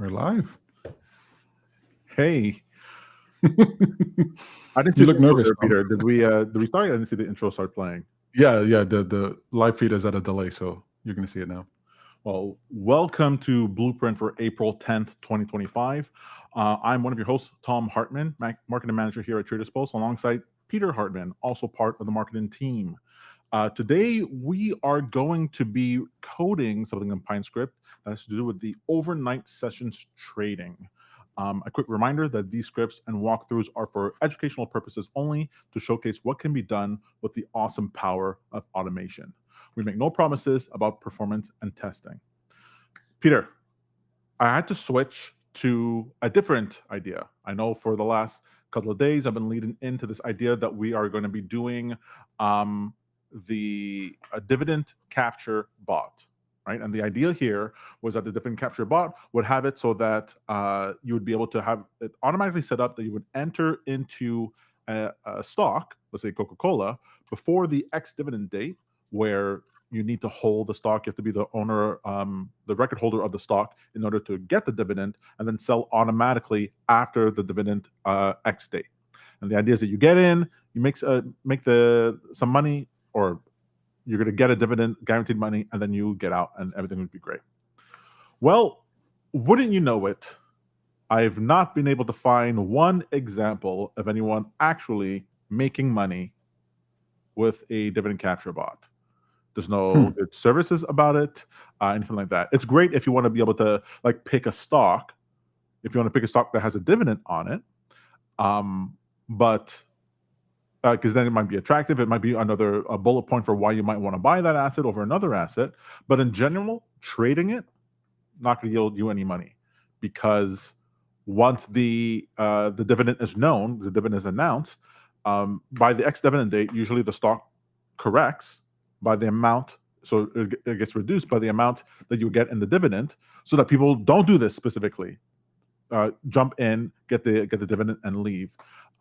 We're live. Hey, I didn't see You the look intro nervous, there, Tom. Peter. Did we start? I didn't see the intro start playing. Yeah. The live feed is at a delay, so you're going to see it now. Well, welcome to Blueprint for April 10th, 2025. I'm one of your hosts, Tom Hartman, marketing manager here at TradersPost, alongside Peter Hartman, also part of the marketing team. Today, we are going to be coding something in PineScript that has to do with the overnight sessions trading. A quick reminder that these scripts and walkthroughs are for educational purposes only to showcase what can be done with the awesome power of automation. We make no promises about performance and testing. Peter, I had to switch to a different idea. I know for the last couple of days, I've been leading into this idea that we are going to be doing the dividend capture bot, right? And the idea here was that the dividend capture bot would have it so that you would be able to have it automatically set up that you would enter into a stock, let's say Coca-Cola, before the ex-dividend date, where you need to hold the stock. You have to be the owner, the record holder of the stock in order to get the dividend, and then sell automatically after the dividend X date. And the idea is that you get in, you make some money, or you're going to get a dividend, guaranteed money, and then you get out, and everything would be great. Well, wouldn't you know it? I've not been able to find one example of anyone actually making money with a dividend capture bot. There's no good services about it, anything like that. It's great if you want to be able to pick a stock, if you want to pick a stock that has a dividend on it, but because then it might be attractive. It might be another bullet point for why you might want to buy that asset over another asset. But in general, trading it, not going to yield you any money, because once the dividend is known, the dividend is announced, by the ex-dividend date, usually the stock corrects by the amount, so it gets reduced by the amount that you get in the dividend, so that people don't do this specifically. Jump in, get the dividend, and leave.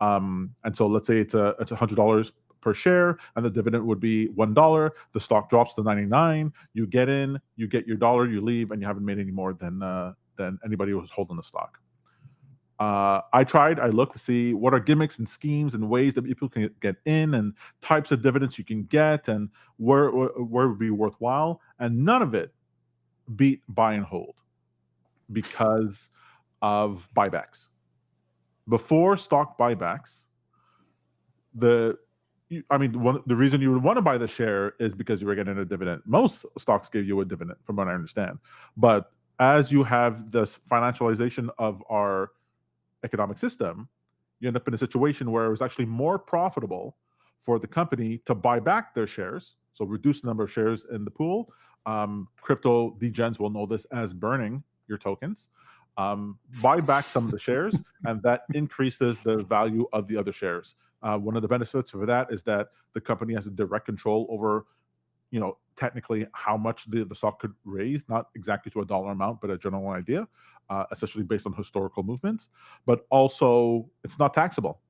And so let's say it's $100 per share, and the dividend would be $1. The stock drops to 99. You get in, you get your dollar, you leave, and you haven't made any more than anybody who was holding the stock. I looked to see what are gimmicks and schemes and ways that people can get in, and types of dividends you can get, and where it would be worthwhile, and none of it beat buy and hold because of buybacks. Before stock buybacks, the reason you would want to buy the share is because you were getting a dividend. Most stocks give you a dividend, from what I understand. But as you have this financialization of our economic system, you end up in a situation where it was actually more profitable for the company to buy back their shares, so reduce the number of shares in the pool. Crypto degens will know this as burning your tokens. Buy back some of the shares, and that increases the value of the other shares. One of the benefits for that is that the company has a direct control over, technically how much the stock could raise, not exactly to a dollar amount, but a general idea, essentially based on historical movements. But also, it's not taxable,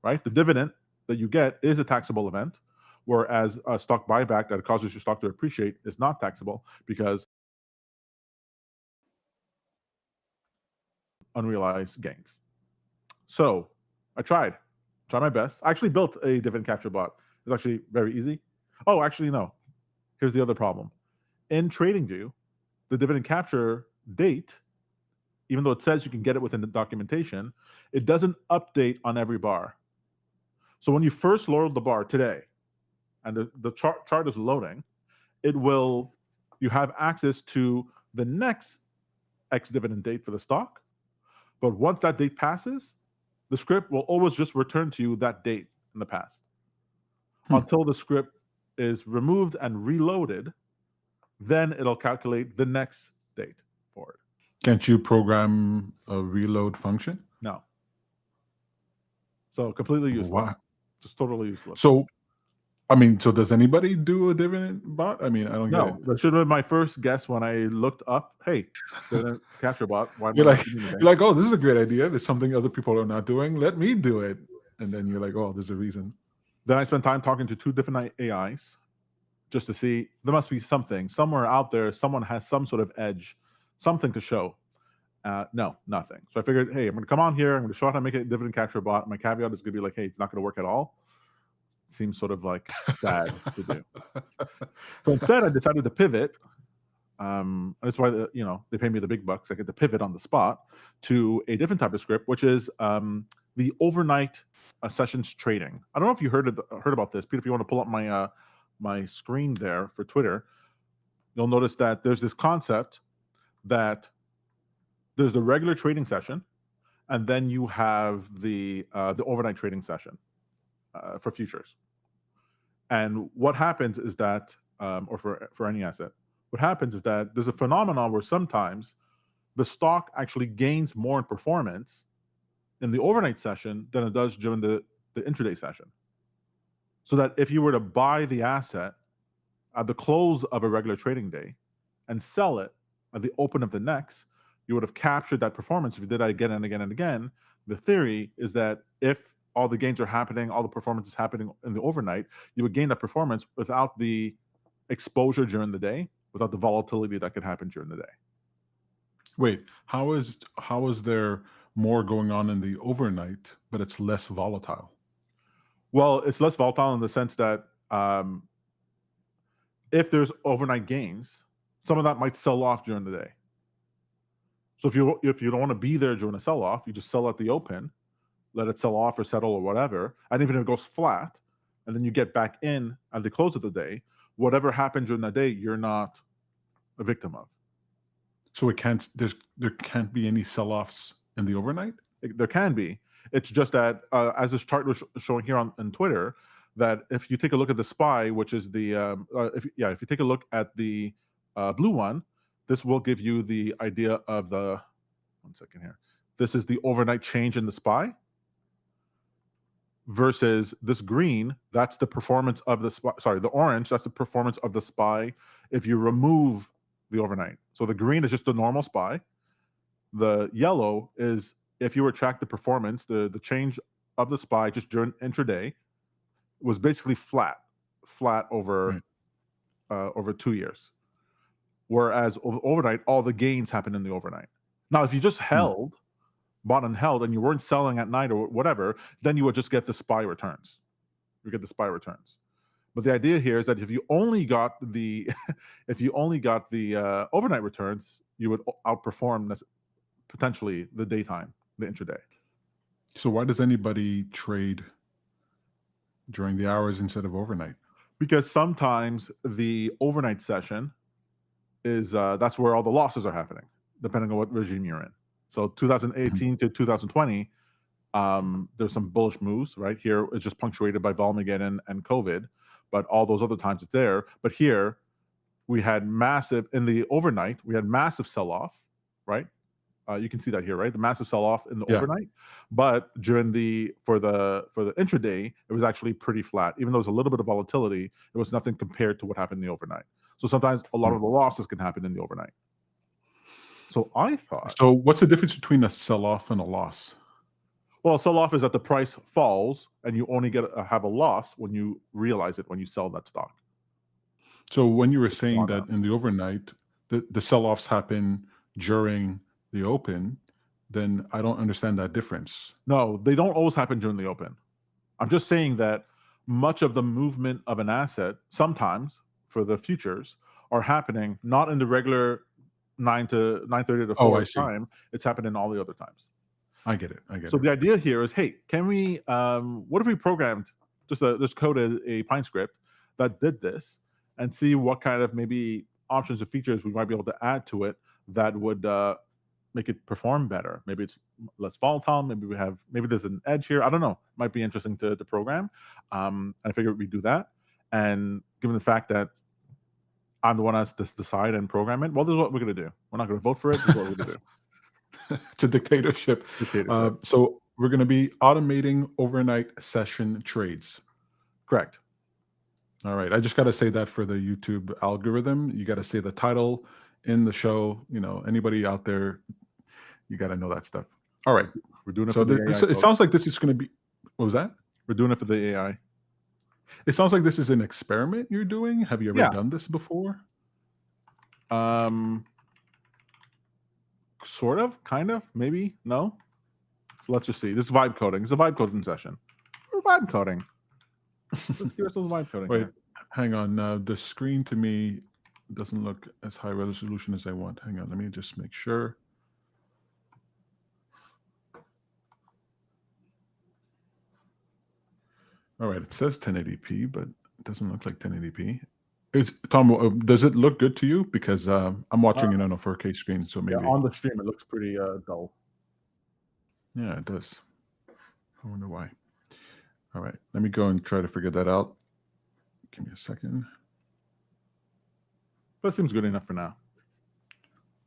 right? The dividend that you get is a taxable event, whereas a stock buyback that causes your stock to appreciate is not taxable, because unrealized gains. So I tried my best. I actually built a dividend capture bot. It's actually very easy. Oh, actually, no. Here's the other problem. In TradingView, the dividend capture date, even though it says you can get it within the documentation, it doesn't update on every bar. So when you first load the bar today, and the chart is loading, you have access to the next ex-dividend date for the stock. But once that date passes, the script will always just return to you that date in the past until the script is removed and reloaded. Then it'll calculate the next date for it. Can't you program a reload function? No. So completely useless. Why? Just totally useless. So does anybody do a dividend bot? I don't get it. That should have been my first guess when I looked up, hey, dividend capture bot. Why You're like, oh, this is a great idea. There's something other people are not doing. Let me do it. And then you're like, oh, there's a reason. Then I spent time talking to 2 different AIs just to see, there must be something somewhere out there. Someone has some sort of edge, something to show. No, nothing. So I figured, hey, I'm going to come on here. I'm going to show how to make a dividend capture bot. My caveat is going to be like, hey, it's not going to work at all. Seems sort of like bad to do. So instead, I decided to pivot. That's why they pay me the big bucks. I get to pivot on the spot to a different type of script, which is the overnight sessions trading. I don't know if you heard about this, Peter. If you want to pull up my my screen there for Twitter, you'll notice that there's this concept that there's the regular trading session, and then you have the overnight trading session for futures. And what happens is that, or for any asset, what happens is that there's a phenomenon where sometimes the stock actually gains more in performance in the overnight session than it does during the intraday session. So that if you were to buy the asset at the close of a regular trading day and sell it at the open of the next, you would have captured that performance. If you did that again and again and again, the theory is that if all the gains are happening, all the performance is happening in the overnight, you would gain that performance without the exposure during the day, without the volatility that could happen during the day. Wait, how is there more going on in the overnight, but it's less volatile? Well, it's less volatile in the sense that if there's overnight gains, some of that might sell off during the day. So if you don't want to be there during a sell-off, you just sell at the open, let it sell off or settle or whatever, and even if it goes flat, and then you get back in at the close of the day, whatever happened during that day, you're not a victim of. So there can't be any sell-offs in the overnight? There can be. It's just that, as this chart was showing here on Twitter, that if you take a look at the SPY, which is the if you take a look at the blue one, this will give you the idea of the, one second here. This is the overnight change in the SPY versus this green. That's the performance of the SPY. Sorry, the orange, that's the performance of the SPY if you remove the overnight. So the green is just the normal SPY. The yellow is if you were to track the performance, the change of the SPY just during intraday was basically flat over over 2 years. Whereas overnight, all the gains happen in the overnight. Now, if you just bought and held, and you weren't selling at night or whatever, then you would just get the SPY returns. You get the SPY returns. But the idea here is that if you only got the overnight returns, you would outperform potentially the daytime, the intraday. So why does anybody trade during the hours instead of overnight? Because sometimes the overnight session is that's where all the losses are happening, depending on what regime you're in. So 2018 to 2020, there's some bullish moves. Right here, it's just punctuated by Volmageddon and COVID, but all those other times it's there. But here, we had in the overnight, we had massive sell-off, right? You can see that here, right? The massive sell-off in the overnight, but during for the intraday, it was actually pretty flat. Even though there's a little bit of volatility, it was nothing compared to what happened in the overnight. So sometimes a lot of the losses can happen in the overnight. So I thought. So what's the difference between a sell-off and a loss? Well, a sell-off is that the price falls, and you only have a loss when you realize it when you sell that stock. So when you were saying that in the overnight, the sell-offs happen during the open, then I don't understand that difference. No, they don't always happen during the open. I'm just saying that much of the movement of an asset, sometimes for the futures, are happening not in the regular 9:30 to 4 time. It's happening all the other times. I get it. So the idea here is, hey, can we? What if we programmed just coded a PineScript that did this, and see what kind of maybe options or features we might be able to add to it that would make it perform better. Maybe it's less volatile. Maybe there's an edge here. I don't know. Might be interesting to program. I figured we'd do that. And given the fact that I'm the one that has to decide and program it, well, this is what we're going to do. We're not going to vote for it. This is what we're going to do. It's a dictatorship. So we're going to be automating overnight session trades. Correct. All right. I just got to say that for the YouTube algorithm, you got to say the title in the show. Anybody out there, you got to know that stuff. All right. We're doing it for the AI. It sounds like this is going to be, what was that? We're doing it for the AI. It sounds like this is an experiment you're doing. Have you ever done this before? Sort of, kind of, maybe, no. So let's just see. This is vibe coding. It's a vibe coding session. We're vibe coding. Let's give ourselves vibe coding. Wait, here. hang on. The screen to me doesn't look as high resolution as I want. Hang on, let me just make sure. All right, it says 1080p, but it doesn't look like 1080p. Tom, does it look good to you? Because I'm watching it on a 4K screen, so maybe. Yeah, on the stream, it looks pretty dull. Yeah, it does. I wonder why. All right, let me go and try to figure that out. Give me a second. That seems good enough for now.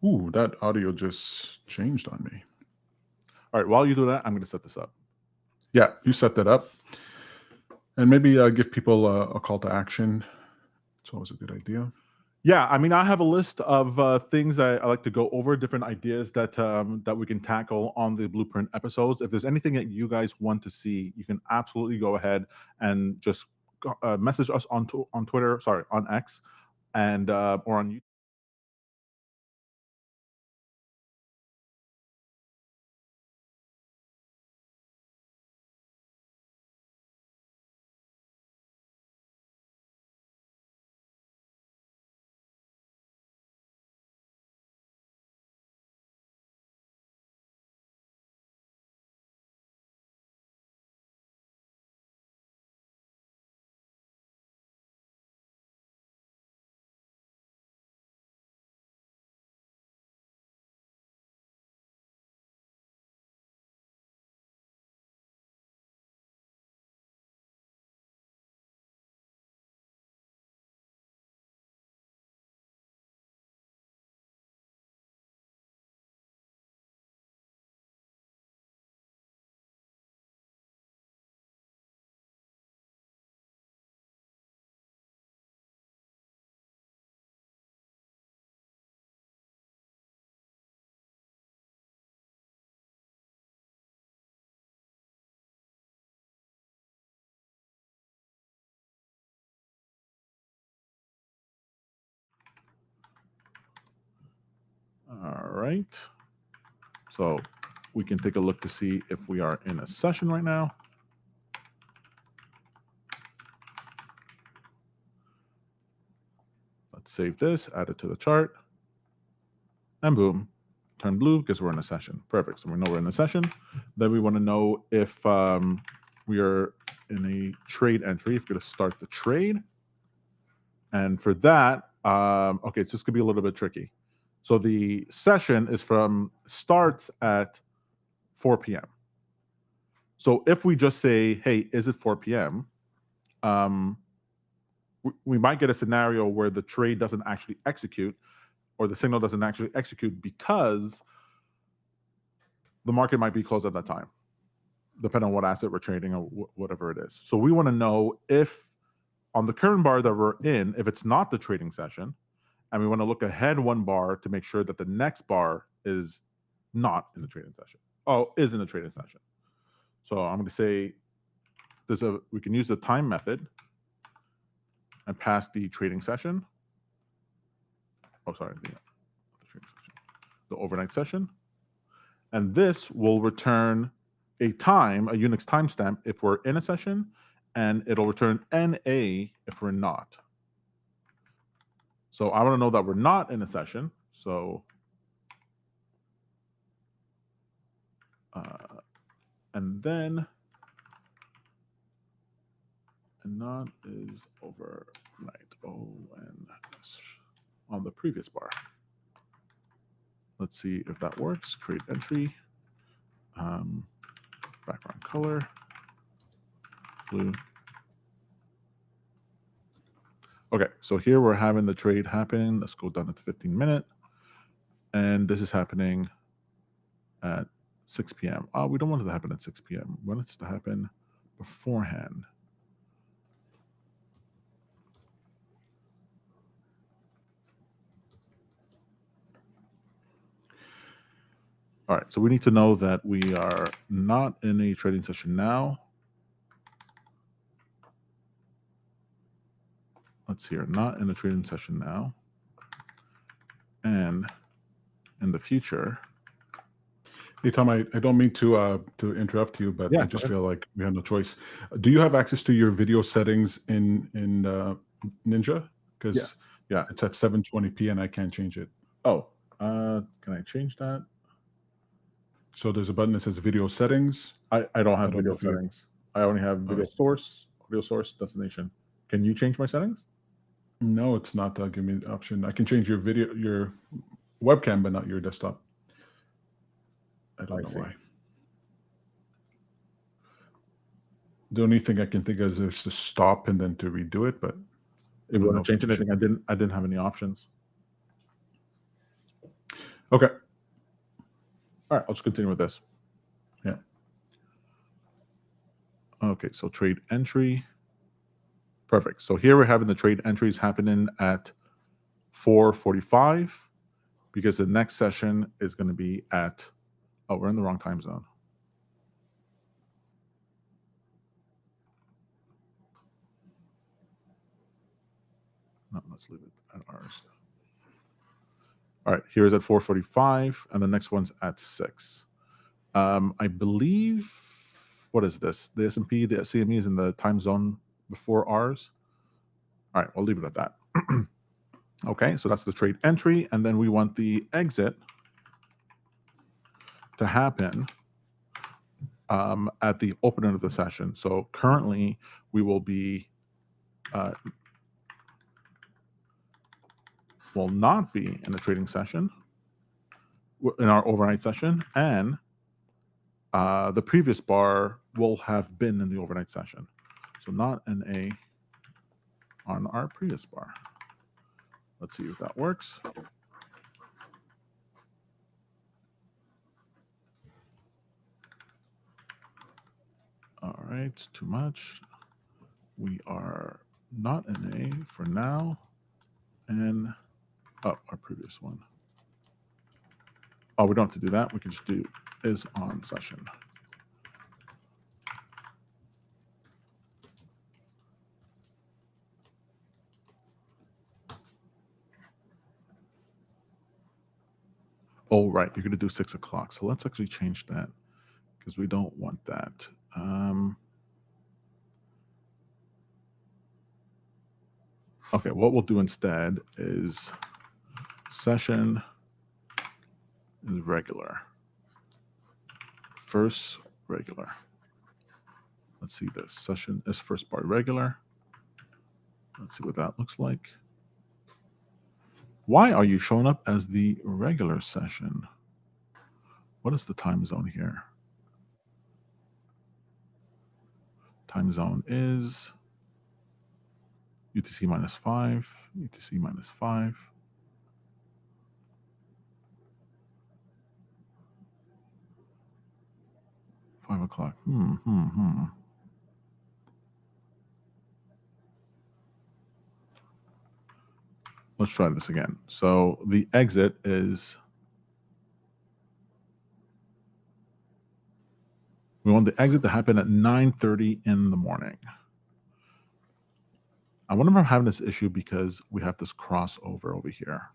Ooh, that audio just changed on me. All right, while you do that, I'm going to set this up. Yeah, you set that up. And maybe give people a call to action. It's always a good idea. Yeah, I mean, I have a list of things I like to go over, different ideas that that we can tackle on the Blueprint episodes. If there's anything that you guys want to see, you can absolutely go ahead and just message us on Twitter, sorry, on X, and or on YouTube. All right. So we can take a look to see if we are in a session right now. Let's save this, add it to the chart, and boom, turn blue because we're in a session. Perfect. So we know we're in a session. Then we want to know if we are in a trade entry, if we're going to start the trade. And for that, okay, so this could be a little bit tricky. So the session starts at 4 p.m. So if we just say, hey, is it 4 p.m.? We might get a scenario where the trade doesn't actually execute, or the signal doesn't actually execute because the market might be closed at that time, depending on what asset we're trading or whatever it is. So we want to know if on the current bar that we're in, if it's not the trading session, and we want to look ahead one bar to make sure that the next bar is not in the trading session. Oh, is in the trading session. So I'm going to say we can use the time method and pass the trading session. Oh, sorry, the overnight session. And this will return a time, a Unix timestamp if we're in a session, and it'll return NA if we're not. So I want to know that we're not in a session. So, and then, and not is overnight. ONS on the previous bar. Let's see if that works. Create entry. Background color. Blue. Okay, so here we're having the trade happen. Let's go down to the 15-minute. And this is happening at 6 p.m. We don't want it to happen at 6 p.m. We want it to happen beforehand. All right, so we need to know that we are not in a trading session now. Let's see here, not in a trading session now. And in the future, Hey Tom, I don't mean to interrupt you, but Yeah, I go just ahead. feel like we have no choice. Do you have access to your video settings in Ninja? Yeah, Because yeah. it's at 720p and I can't change it. Oh, can I change that? So there's a button that says video settings. I don't I have don't know video if you. settings. I only have Oh, video source, destination. Can you change my settings? no, it's not giving me the option. I can change your webcam, but not your desktop. I don't I know see. why. The only thing I can think of is to stop and then to redo it, but I If you don't know want to if change you should. anything, I didn't have any options. Okay. All right, I'll just continue with this. Yeah. Okay, so trade entry. Perfect. So here we're having the trade entries happening at 4:45 because the next session is going to be at, oh, we're in the wrong time zone. No, let's leave it at ours. All right, here's at 4:45, and the next one's at 6. I believe, what is this? The S&P, the CME is in the time zone before ours. All right, we'll leave it at that. Okay, so that's the trade entry, and then we want the exit to happen at the opening of the session. So currently, we will be will not be in the trading session in our overnight session, and the previous bar will have been in the overnight session. So not an A on our previous bar. Let's see if that works. All right, too much. We are not an A for now. And our previous one. Oh, we don't have to do that. We can just do is on session. Oh, right. You're going to do 6 o'clock. So let's actually change that because we don't want that. Okay, what we'll do instead is session is regular. First regular. Let's see this. Session is first bar regular. Let's see what that looks like. Why are you showing up as the regular session? What is the time zone here? Time zone is UTC -5, UTC -5. Five o'clock. Let's try this again. So the exit is, we want the exit to happen at 9:30 in the morning. I wonder if I'm having this issue because we have this crossover over here.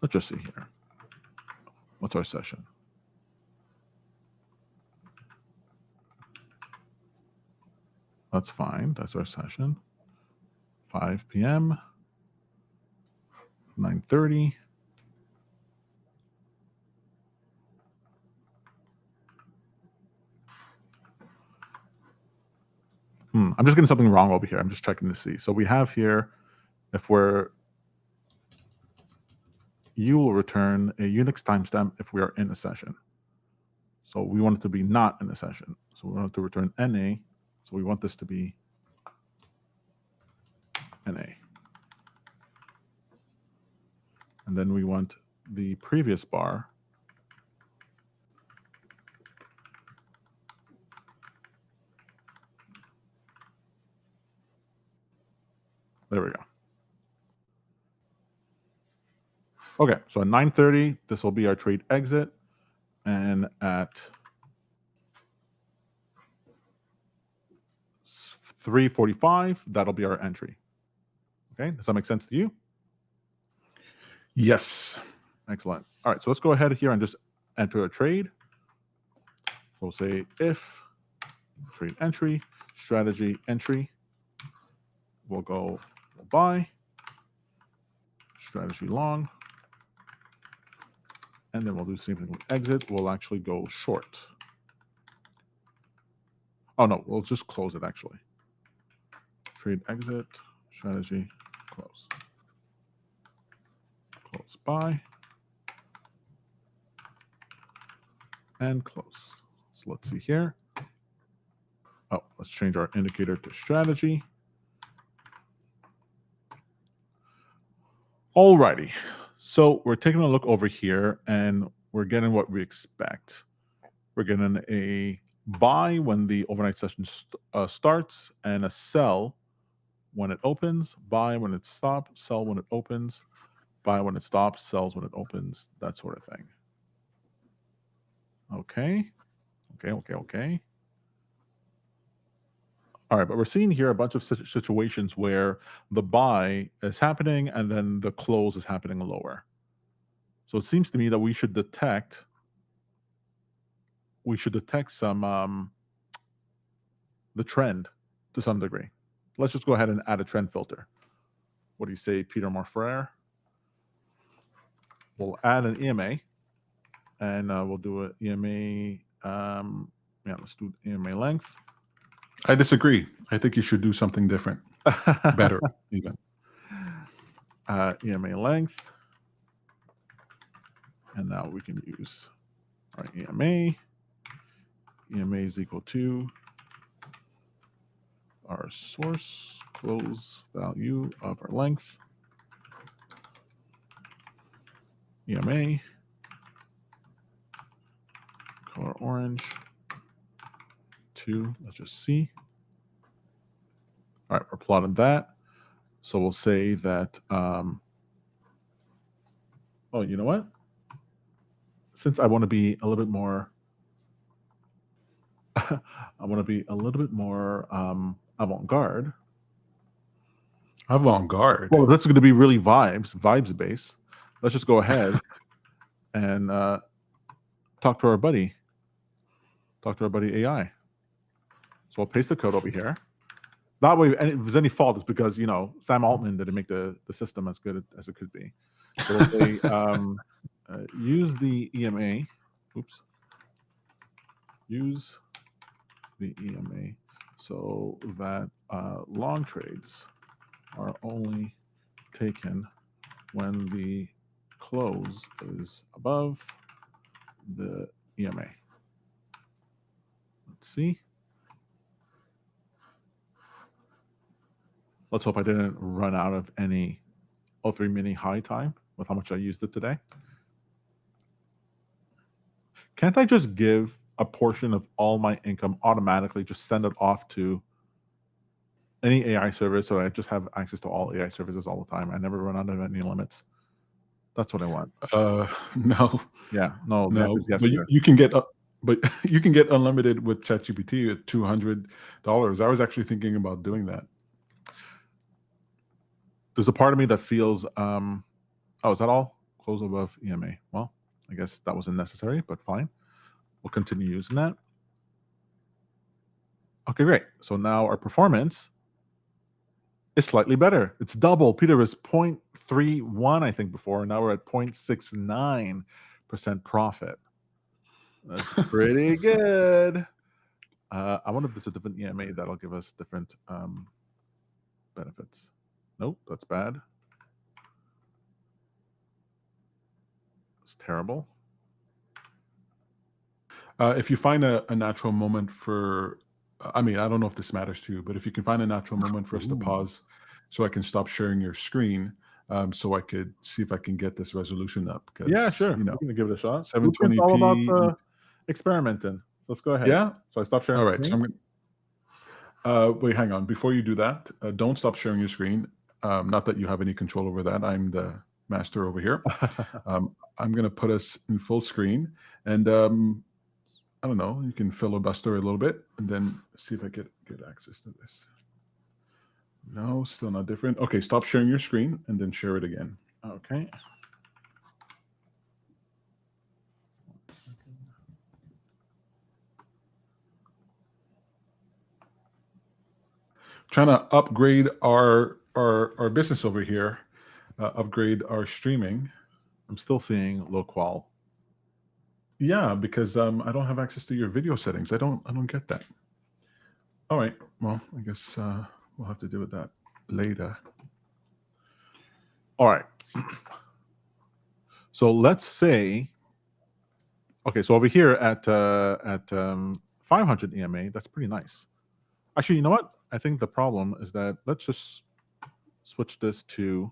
Let's just see here. What's our session? That's fine. That's our session. 5 p.m. 9:30. I'm just getting something wrong over here. I'm just checking to see. So we have here, if you will return a Unix timestamp if we are in a session. So we want it to be not in a session. So we want it to return NA. So we want this to be NA. And then we want the previous bar there we go. Okay, so at 9:30, this will be our trade exit. And at 3:45, that'll be our entry. Okay, does that make sense to you? Yes. Excellent. All right, so let's go ahead here and just enter a trade. So we'll say if trade entry, strategy entry. We'll go buy, strategy long, and then we'll do the same thing with exit. We'll actually go short. Oh no, we'll just close it actually. Trade exit, strategy, close. Close buy. And close. So let's see here. Oh, let's change our indicator to strategy. Alrighty. So we're taking a look over here and we're getting what we expect. We're getting a buy when the overnight session starts and a sell when it opens, buy when it stops, sell when it opens, buy when it stops, sells when it opens, that sort of thing. Okay. All right, but we're seeing here a bunch of situations where the buy is happening and then the close is happening lower. So it seems to me that we should detect some the trend to some degree. Let's just go ahead and add a trend filter. What do you say, Peter Morfrere? We'll add an EMA, and we'll do an EMA. Yeah, let's do EMA length. I disagree. I think you should do something different, better even. EMA length, and now we can use our EMA. EMA is equal to our source close value of our length. EMA, color orange, 2, let's just see. All right, we're plotting that. So we'll say that, oh, you know what? Since I want to be a little bit more, avant-garde. Avant-garde. Well, that's going to be really vibes based. Let's just go ahead and talk to our buddy AI. So I'll paste the code over here. That way, and if there's any fault, it's because, you know, Sam Altman didn't make the system as good as it could be. So we'll say, use the EMA. Oops. Use the EMA so that long trades are only taken when the close is above the EMA. Let's see. Let's hope I didn't run out of any O3 mini high time with how much I used it today. Can't I just give a portion of all my income automatically, just send it off to any AI service so I just have access to all AI services all the time? I never run out of any limits. That's what I want. No. Yeah, no. Yes, but you can get you can get unlimited with ChatGPT at $200. I was actually thinking about doing that. There's a part of me that feels, oh, is that all? Close above EMA. Well, I guess that wasn't necessary, but fine. We'll continue using that. Okay, great. So now our performance is slightly better. It's double. Peter was 0.31, I think, before. Now we're at 0.69% profit. That's pretty good. I wonder if there's a different EMA that'll give us different benefits. Nope, that's bad. It's terrible. If you find a natural moment for, I mean, I don't know if this matters to you, but if you can find a natural moment for us to pause so I can stop sharing your screen, so I could see if I can get this resolution up. Yeah, sure. You know, we're going to give it a shot. 720p. It's all about experimenting. Let's go ahead. Yeah. So I stop sharing. All right. So I'm going to, wait, hang on. Before you do that, don't stop sharing your screen. Not that you have any control over that. I'm the master over here. I'm going to put us in full screen, and I don't know, you can filibuster a little bit and then see if I get access to this. No, still not different. Okay, stop sharing your screen and then share it again. Okay. trying to upgrade our business over here, upgrade our streaming. I'm still seeing low qual. Yeah, because I don't have access to your video settings. I don't get that. All right. Well, I guess we'll have to deal with that later. All right. So let's say, okay, so over here at 500 EMA, that's pretty nice. Actually, you know what? I think the problem is that let's just switch this to.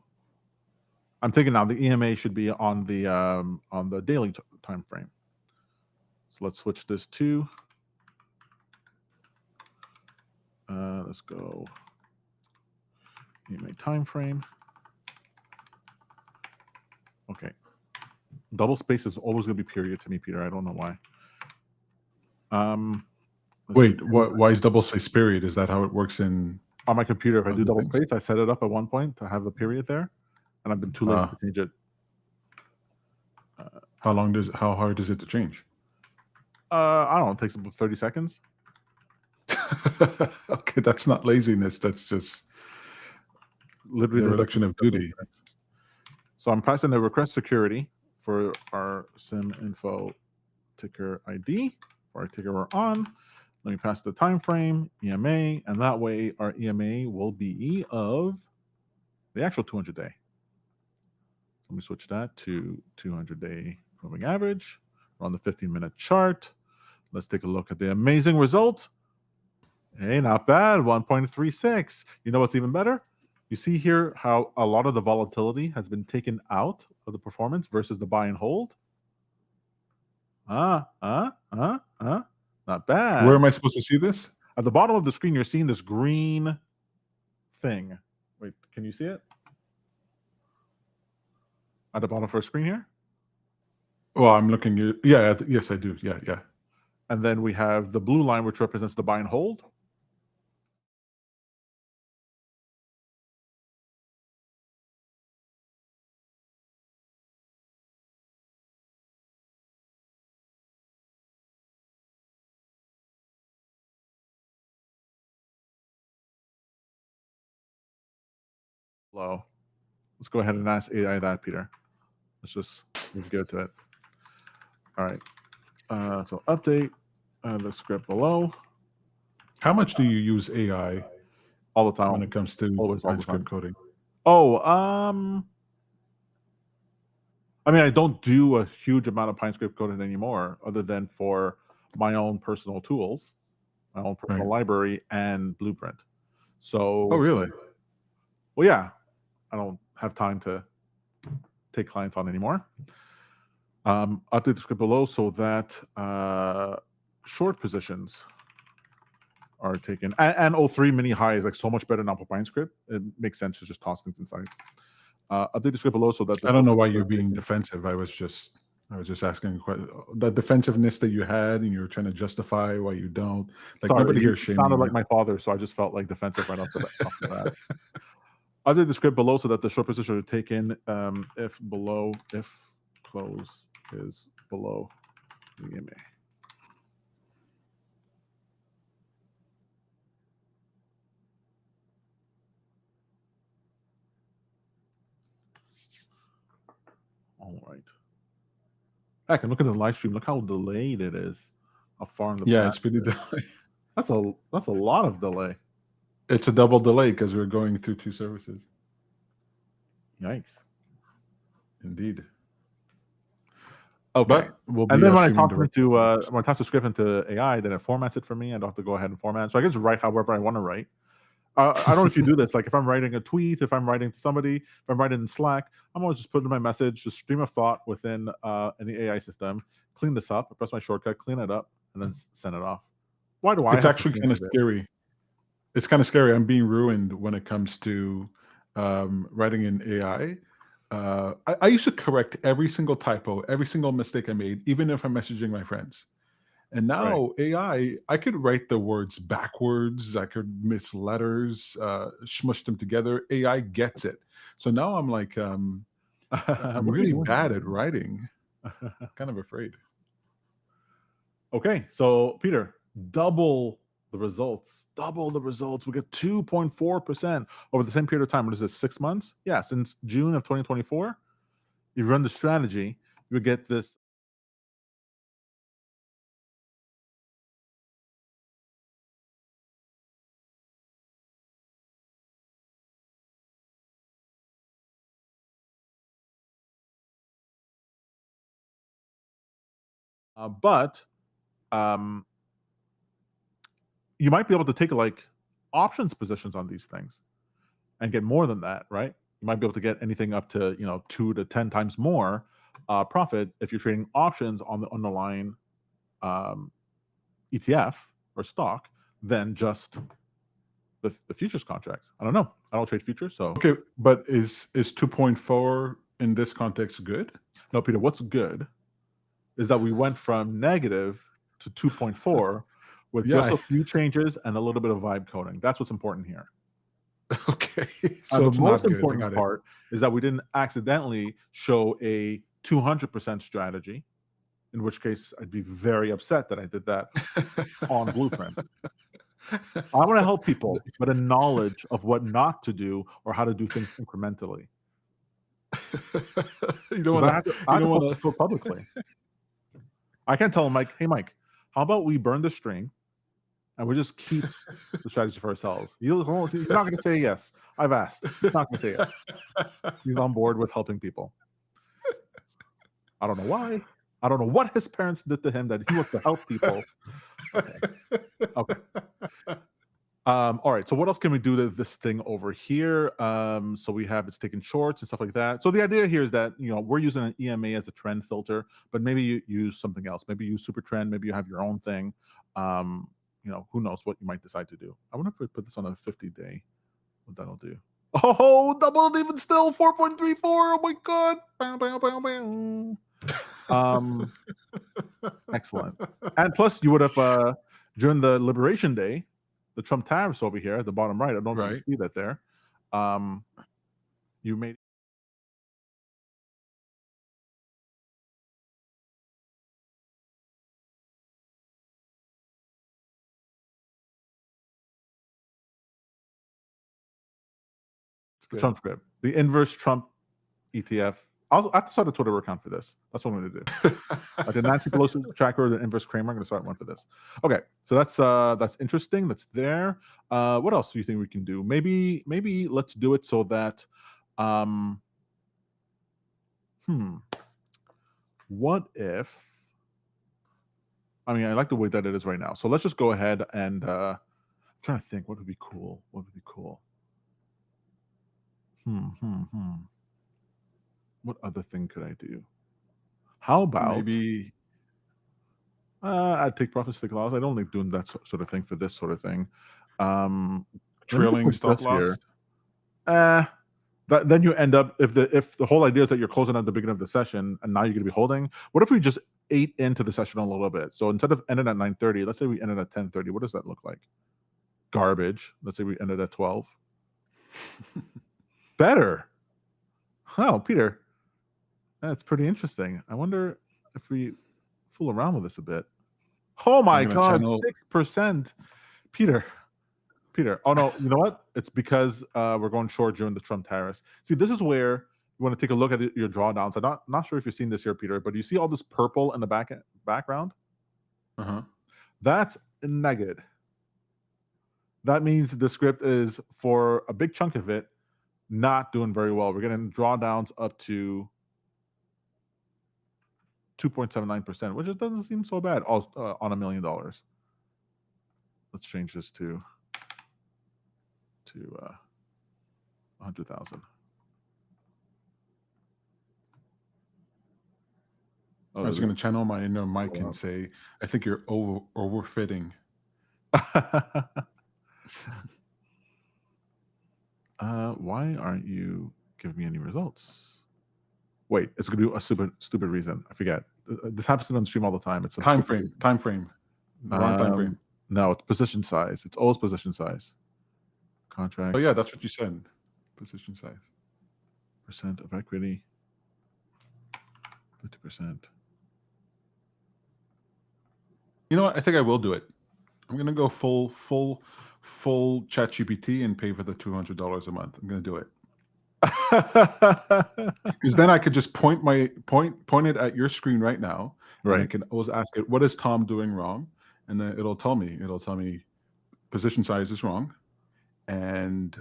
I'm thinking now the EMA should be on the daily time frame. So let's switch this to. Let's go EMA time frame. Okay. Double space is always going to be period to me, Peter. I don't know why. Wait, why is double space period? Is that how it works in on my computer? If I do double things? space, I set it up at one point to have the period there, and I've been too lazy to change it. How hard is it to change? I don't know. It takes about 30 seconds. Okay, that's not laziness. That's just literally the reduction of duty. So I'm passing the request security for our sim info ticker ID. For our ticker we're on. Let me pass the time frame, EMA, and that way our EMA will be of the actual 200-day. Let me switch that to 200-day moving average. We're on the 15-minute chart. Let's take a look at the amazing results. Hey, not bad, 1.36. You know what's even better? You see here how a lot of the volatility has been taken out of the performance versus the buy and hold. Not bad. Where am I supposed to see this? At the bottom of the screen, you're seeing this green thing. Wait, can you see it? At the bottom of our screen here? Well, I'm looking. Yeah, yes, I do. Yeah. And then we have the blue line, which represents the buy and hold. Low. Let's go ahead and ask AI that, Peter. Let's just go to it. All right. So update the script below. How much do you use AI all the time when it comes to PineScript coding? Oh, I mean, I don't do a huge amount of PineScript coding anymore, other than for my own personal tools, my own personal library, and Blueprint. So, oh, really? Well, yeah, I don't have time to take clients on anymore. Update the script below so that short positions are taken, and 03 mini high is like so much better now for PineScript. It makes sense to just toss things inside. Update the script below so that I don't know why you're being defensive. I was just asking the defensiveness that you had, and you were trying to justify why you don't. Like, sorry, nobody here shaming sounded you. like my father, so I just felt like defensive right off the bat. Update the script below so that the short position are taken if close is below the EMA. All right. Heck, and look at the live stream. Look how delayed it is. How far in the back. It's pretty delayed. That's a lot of delay. It's a double delay because we're going through two services. Yikes. Indeed. Okay. And then when I toss the script into AI, then it formats it for me. I don't have to go ahead and format it. So I can just write however I want to write. I don't know if you do this. Like if I'm writing a tweet, if I'm writing to somebody, if I'm writing in Slack, I'm always just putting my message, just stream of thought within any AI system, clean this up, press my shortcut, clean it up, and then send it off. Why do I? It's actually kind of scary. It's kind of scary. I'm being ruined when it comes to writing in AI. I used to correct every single typo, every single mistake I made, even if I'm messaging my friends. And now AI, I could write the words backwards. I could miss letters, smush them together. AI gets it. So now I'm like, I'm really bad at writing. Kind of afraid. Okay, so Peter, double the results, double the results. We get 2.4% over the same period of time. What is this, 6 months? Yeah, since June of 2024. If you run the strategy, you get this. But you might be able to take like options positions on these things and get more than that, right? You might be able to get anything up to 2 to 10 times more profit if you're trading options on the underlying ETF or stock than just the futures contracts. I don't know. I don't trade futures, so Okay, but is 2.4 in this context good? no, Peter. What's good is that we went from negative to 2.4 with just Yeah. a few changes and a little bit of vibe coding. That's what's important here. Okay, And so the it's most not good. I important got it. part is that we didn't accidentally show a 200% strategy, in which case I'd be very upset that I did that on Blueprint. I want to help people, but a knowledge of what not to do or how to do things incrementally. You don't 'Cause want to. I You had to don't post want this code publicly. I can't tell Mike, hey Mike, how about we burn the string and we just keep the strategy for ourselves? You're not going to say yes. I've asked. He's not going to say yes. He's on board with helping people. I don't know why. I don't know what his parents did to him that he wants to help people. Okay. All right. So what else can we do to this thing over here? So we have it's taking shorts and stuff like that. So the idea here is that we're using an EMA as a trend filter, but maybe you use something else. Maybe you use super trend. Maybe you have your own thing. Who knows what you might decide to do. I wonder if we put this on a 50-day, what that'll do. Oh, doubled even still, 4.34. Oh my god. Bow, bow, bow, bow. Excellent. And plus, you would have during the Liberation Day, the Trump tariffs over here at the bottom right. I don't know if you Right. can see that there. You made It's the good. Trump script, the inverse Trump ETF. I have to start a Twitter account for this. That's what I'm going to do. Like the Nancy Pelosi tracker, the inverse Kramer. I'm going to start one for this. Okay, so that's interesting. That's there. What else do you think we can do? Maybe let's do it so that. What if? I mean, I like the way that it is right now. So let's just go ahead and I'm trying to think what would be cool. What would be cool? What other thing could I do? How about Maybe I'd take profits, take loss. I don't like doing that sort of thing for this sort of thing. Let me just trailing put stop this loss. here. Then you end up if the whole idea is that you're closing at the beginning of the session and now you're going to be holding. What if we just ate into the session a little bit? So instead of ending at 9:30, let's say we ended at 10:30. What does that look like? Garbage. Let's say we ended at 12. Better. Oh, Peter, that's pretty interesting. I wonder if we fool around with this a bit. Oh my gonna god, channel- 6%. Peter. Oh no, you know what? It's because we're going short during the Trump tariffs. See, this is where you want to take a look at your drawdowns. I'm not sure if you've seen this here, Peter, but you see all this purple in the background? Uh-huh. That's negative. That means the script is, for a big chunk of it, not doing very well. We're getting drawdowns up to 2.79%, which it doesn't seem so bad on $1 million. Let's change this to 100,000. I was going to channel my inner Mike and say, I think you're overfitting. Why aren't you giving me any results? Wait, it's going to do a stupid reason. I forget. This happens on stream all the time. It's a Time frame. Wrong time frame. No, it's position size. It's always position size. Contracts. Oh yeah, that's what you said. Position size. Percent of equity. 50%. You know what? I think I will do it. I'm gonna go full ChatGPT and pay for the $200 a month. I'm gonna do it because then I could just point it at your screen right now, and I Right. can always ask it, "What is Tom doing wrong?" And then it'll tell me. It'll tell me position size is wrong, and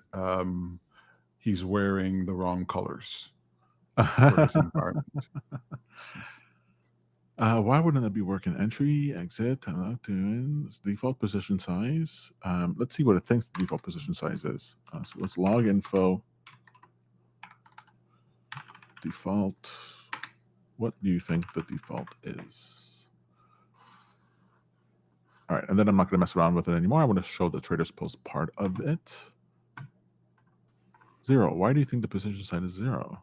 he's wearing the wrong colors for his environment. Why wouldn't it be working? Entry, exit, I'm not doing default position size. Let's see what it thinks the default position size is. So let's log info. Default. What do you think the default is? All right, and then I'm not going to mess around with it anymore. I want to show the TradersPost part of it. 0. Why do you think the position size is 0?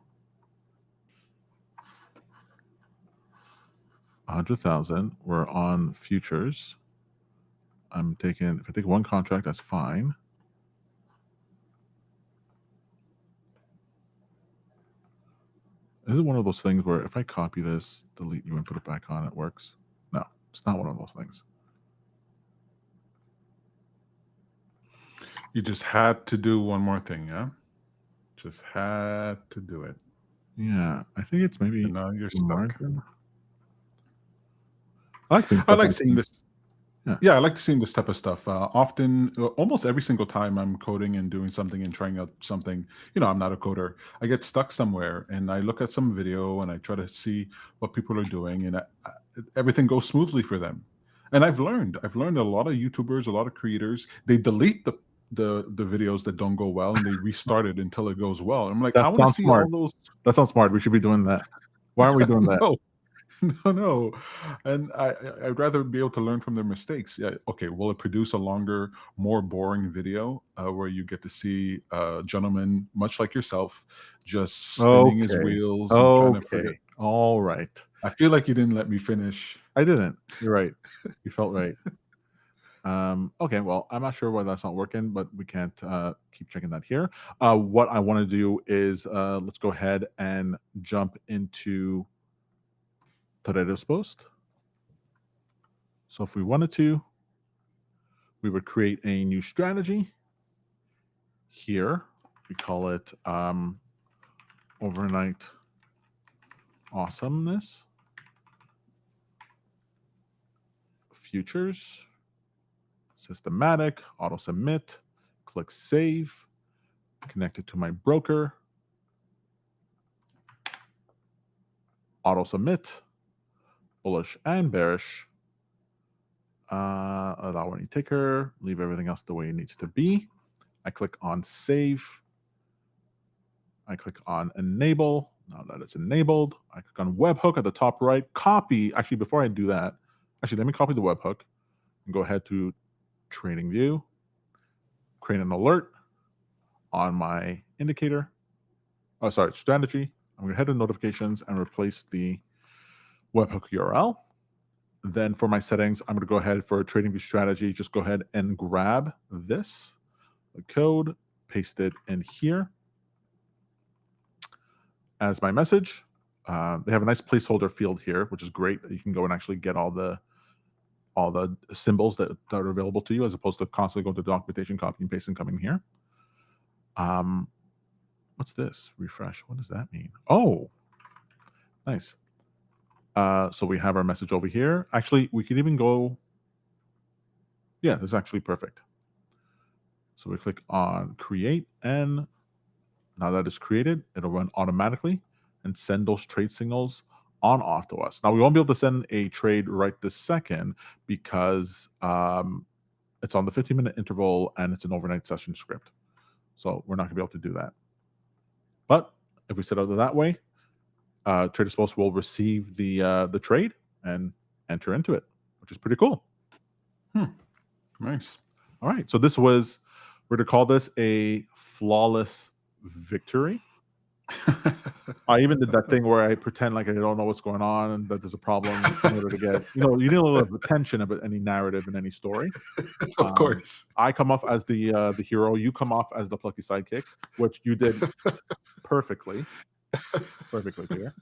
100,000. We're on futures. I'm taking, if I take one contract, that's fine. Is it one of those things where if I copy this, delete you, and put it back on, it works? No, it's not one of those things. You just had to do one more thing, yeah? Just had to do it. Yeah, I think it's maybe And now you're stuck. margin. I like seeing this. Yeah. Yeah, I like seeing this type of stuff. Often, almost every single time I'm coding and doing something and trying out something, I'm not a coder. I get stuck somewhere and I look at some video and I try to see what people are doing, and everything goes smoothly for them. And I've learned a lot of YouTubers, a lot of creators, they delete the videos that don't go well and they restart it until it goes well. I'm like, I want to see smart. all those. That sounds smart. We should be doing that. Why aren't we doing that? No. And I'd rather be able to learn from their mistakes. Yeah. Okay. Will it produce a longer, more boring video where you get to see a gentleman, much like yourself, just spinning his wheels and trying to figure? All right. I feel like you didn't let me finish. I didn't. You're right. You felt right. Okay, well, I'm not sure why that's not working, but we can't keep checking that here. What I want to do is let's go ahead and jump into TradersPost. So if we wanted to, we would create a new strategy. Here, we call it Overnight Awesomeness. Futures. Systematic, auto submit, click save, connect it to my broker, auto submit, bullish and bearish, allow any ticker, leave everything else the way it needs to be. I click on save. I click on enable. Now that it's enabled, I click on webhook at the top right, copy. Actually, before I do that, let me copy the webhook and go ahead to TradingView, create an alert on my indicator. Oh, sorry, strategy. I'm going to head to notifications and replace the webhook URL. Then for my settings, I'm going to go ahead for TradingView strategy. Just go ahead and grab this, the code, paste it in here as my message. They have a nice placeholder field here, which is great. You can go and actually get all the symbols that are available to you, as opposed to constantly going to documentation, copy and paste and coming here. What's this? Refresh. What does that mean? Oh, nice. So we have our message over here. Actually, we could even go. Yeah, this is actually perfect. So we click on create, and now that it's created, it'll run automatically and send those trade signals on off to us. Now we won't be able to send a trade right this second because it's on the 15-minute interval and it's an overnight session script. So we're not gonna be able to do that. But if we set it that way, TradersPost will receive the trade and enter into it, which is pretty cool. Nice. All right, so this was, we're to call this a flawless victory. I even did that thing where I pretend like I don't know what's going on and that there's a problem in order to get, you need a little bit of attention of any narrative in any story. Of course. I come off as the hero. You come off as the plucky sidekick, which you did perfectly. Perfectly clear.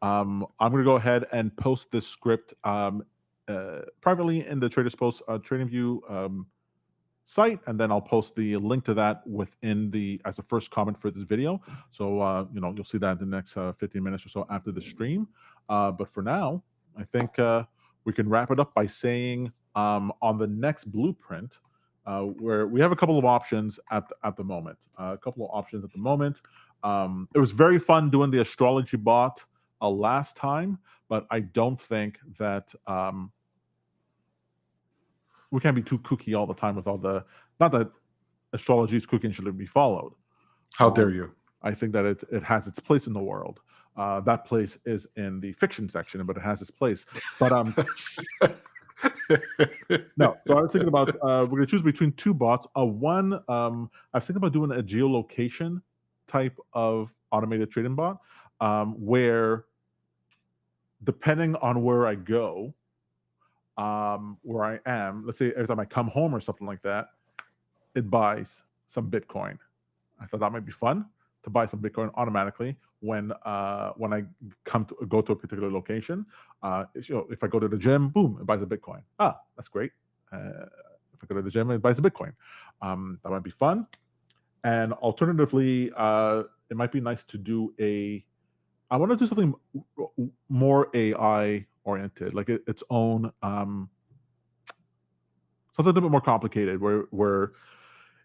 I'm going to go ahead and post this script privately in the TradersPost TradingView site, and then I'll post the link to that within as a first comment for this video. So you'll see that in the next 15 minutes or so after the stream. But for now, I think we can wrap it up by saying on the next blueprint, where we have a couple of options at the moment. It was very fun doing the astrology bot last time, but I don't think that we can't be too kooky all the time with all the. Not that astrology is kooky and should be followed. How dare you? I think that it has its place in the world. That place is in the fiction section, but it has its place. But no. So I was thinking about we're going to choose between two bots. One, I was thinking about doing a geolocation type of automated trading bot, where depending on where I go, where I am, let's say every time I come home or something like that, it buys some Bitcoin. I thought that might be fun to buy some Bitcoin automatically when I go to a particular location. If I go to the gym, boom, it buys a Bitcoin. That's great. If I go to the gym, it buys a Bitcoin. That might be fun. And alternatively, it might be nice to do I want to do something more AI oriented, like its own something a little bit more complicated, where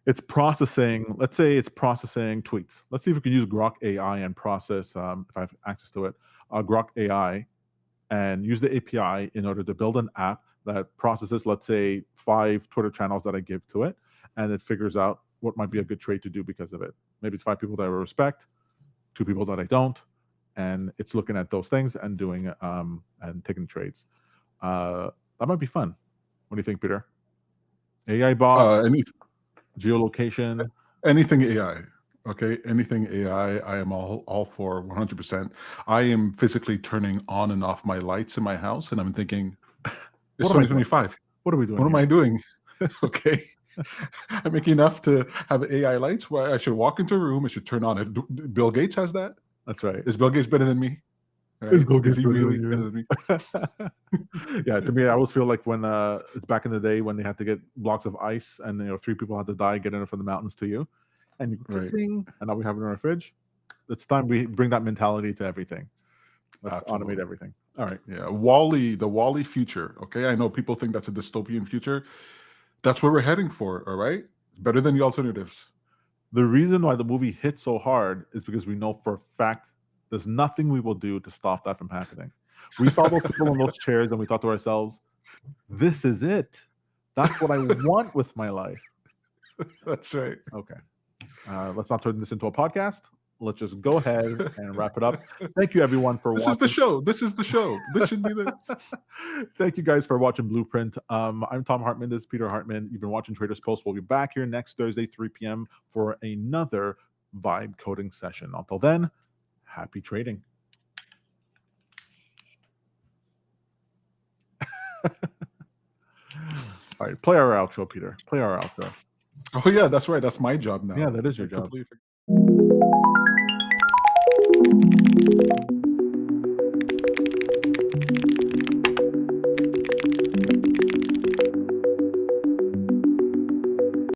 it's processing. Let's say it's processing tweets. Let's see if we can use Grok AI and process, if I have access to it, Grok AI, and use the API in order to build an app that processes, let's say, 5 Twitter channels that I give to it, and it figures out what might be a good trade to do because of it. Maybe it's 5 people that I respect, 2 people that I don't, and it's looking at those things and doing and taking trades. That might be fun. What do you think, Peter? AI bot, geolocation, anything AI. Okay, anything AI, I am all for 100%. I am physically turning on and off my lights in my house, and I'm thinking, it's 2025. What are we doing? What am I doing? Okay. I'm making enough to have AI lights where I should walk into a room, I should turn on it. Bill Gates has that. That's right. Is Bill Gates better than me? Right? Is he really better than me? Yeah, to me, I always feel like when it's back in the day when they had to get blocks of ice and 3 people had to die getting it from the mountains to you, and you and now we have it in our fridge. It's time we bring that mentality to everything. Let's automate everything. All right. Yeah, the Wall-E future. Okay, I know people think that's a dystopian future. That's where we're heading for. All right, better than the alternatives. The reason why the movie hit so hard is because we know for a fact there's nothing we will do to stop that from happening. We saw those people in those chairs and we thought to ourselves, this is it. That's what I want with my life. That's right. Okay. Let's not turn this into a podcast. Let's just go ahead and wrap it up. Thank you, everyone, for watching. This is the show. This should be the... Thank you, guys, for watching Blueprint. I'm Tom Hartman. This is Peter Hartman. You've been watching Traders Post. We'll be back here next Thursday, 3 p.m. for another vibe coding session. Until then, happy trading. All right, play our outro, Peter. Play our outro. Oh, yeah, that's right. That's my job now. Yeah, that is your job. Completely.